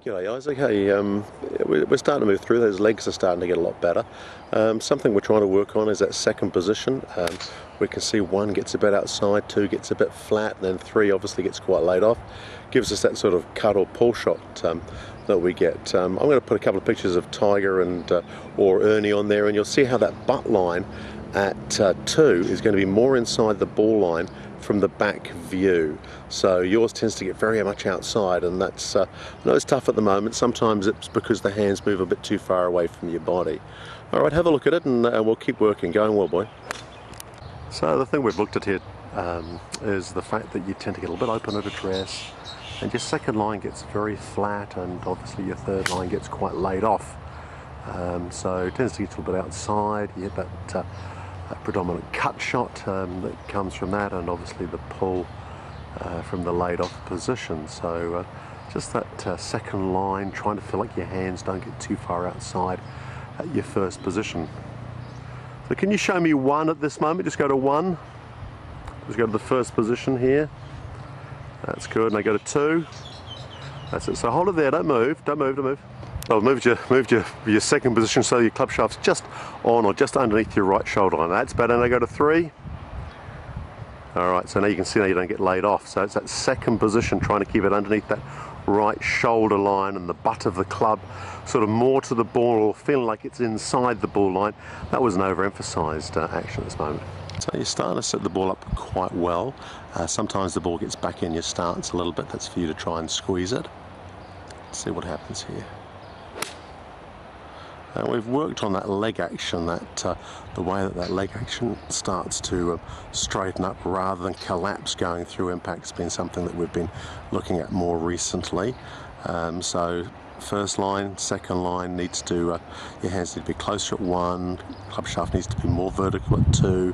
G'day Isaac, hey, we're starting to move through. Those legs are starting to get a lot better. Something we're trying to work on is that second position. We can see 1 gets a bit outside, 2 gets a bit flat, and then 3 obviously gets quite laid off. Gives us that sort of cut or pull shot that we get. I'm going to put a couple of pictures of Tiger and or Ernie on there, and you'll see how that butt line at 2 is going to be more inside the ball line from the back view. So yours tends to get very much outside, and that's I know it's tough at the moment. Sometimes it's because the hands move a bit too far away from your body. Alright, have a look at it, and we'll keep working. Going well, boy. So the thing we've looked at here is the fact that you tend to get a little bit open at address, and your second line gets very flat, and obviously your third line gets quite laid off. So it tends to get a little bit outside. You get that predominant cut shot that comes from that, and obviously the pull from the laid off position. So just that second line, trying to feel like your hands don't get too far outside at your first position. So can you show me 1 at this moment? Just go to 1. Just go to the first position here. That's good. And I go to 2. That's it. So hold it there. Don't move. Don't move. Don't move. Well, moved your second position, so your club shaft's just on or just underneath your right shoulder line. That's better. And I go to 3. Alright, so now you can see now you don't get laid off. So it's that second position, trying to keep it underneath that right shoulder line and the butt of the club, sort of more to the ball, or feeling like it's inside the ball line. That was an overemphasized action at this moment. So you're starting to set the ball up quite well. Sometimes the ball gets back in your stance a little bit. That's for you to try and squeeze it. Let's see what happens here. We've worked on that leg action, that the way that leg action starts to straighten up rather than collapse going through impact has been something that we've been looking at more recently. So first line, second line needs to, your hands need to be closer at 1, club shaft needs to be more vertical at 2,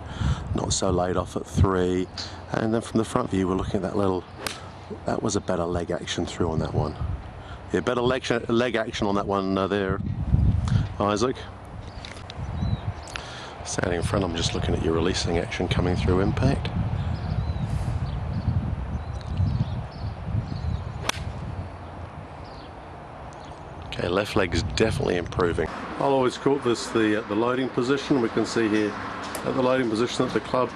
not so laid off at 3, and then from the front view we're looking at that was a better leg action through on that one. Yeah, better leg action on that one there, Isaac. Standing in front, I'm just looking at your releasing action coming through impact. Okay, left leg's definitely improving. I'll always call this the loading position. We can see here at the loading position that the club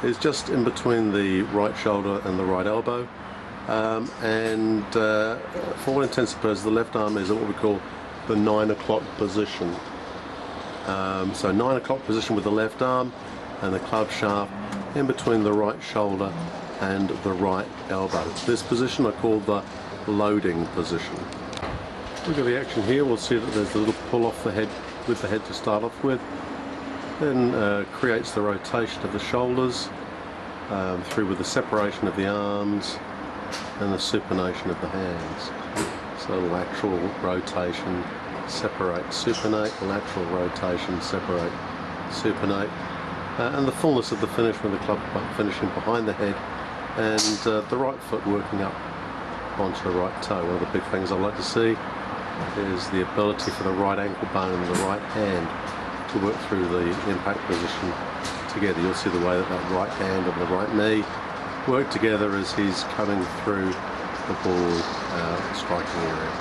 is just in between the right shoulder and the right elbow. For all intents and purposes, the left arm is at what we call the 9 o'clock position. So 9 o'clock position with the left arm, and the club shaft in between the right shoulder and the right elbow. This position I call the loading position. Look at the action here. We'll see that there's a little pull off the head with the head to start off with, then creates the rotation of the shoulders through with the separation of the arms and the supination of the hands. So lateral rotation, separate, supinate, lateral rotation, separate, supinate, and the fullness of the finish with the club finishing behind the head, and the right foot working up onto the right toe. One of the big things I like to see is the ability for the right ankle bone and the right hand to work through the impact position together. You'll see the way that right hand and the right knee work together as he's coming through the ball striking area.